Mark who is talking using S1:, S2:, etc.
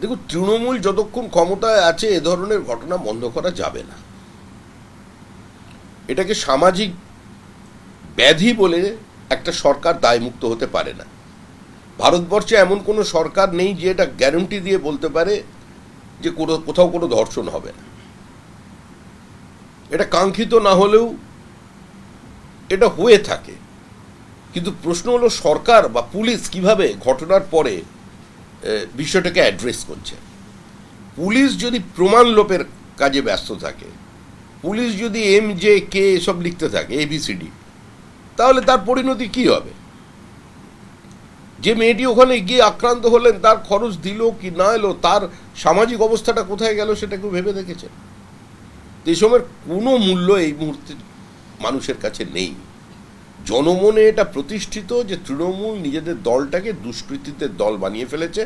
S1: দেখুন, তৃণমূল যতক্ষণ ক্ষমতায় আছে এ ধরনের ঘটনা বন্ধ করা যাবে না। এটাকে সামাজিক ব্যাধি বলে একটা সরকার দায়মুক্ত হতে পারে না। ভারতবর্ষে এমন কোনো সরকার নেই যে এটা গ্যারান্টি দিয়ে বলতে পারে যে কোথাও কোনো ধর্ষণ হবে না। এটা কাঙ্ক্ষিত না হলেও এটা হয়ে থাকে। কিন্তু প্রশ্ন হলো সরকার বা পুলিশ কিভাবে ঘটনার পরে বিষয়টাকে অ্যাড্রেস করছে। পুলিশ যদি প্রমাণ লোপের কাজে ব্যস্ত থাকে, পুলিশ যদি MJK এসব লিখতে থাকে ABCD, তাহলে তার পরিণতি কি হবে? যে মেয়েটি ওখানে গিয়ে আক্রান্ত হলেন, তার খরচ দিল কি না এলো, তার সামাজিক অবস্থাটা কোথায় গেল সেটা কেউ ভেবে দেখেছে? এই সময়ের কোনো মূল্য এই মুহূর্তে মানুষের কাছে নেই। জনমনে এটা প্রতিষ্ঠিত যে তৃণমূল নিজেদের দলটাকে দুষ্কৃতীদের দল বানিয়ে ফেলেছে,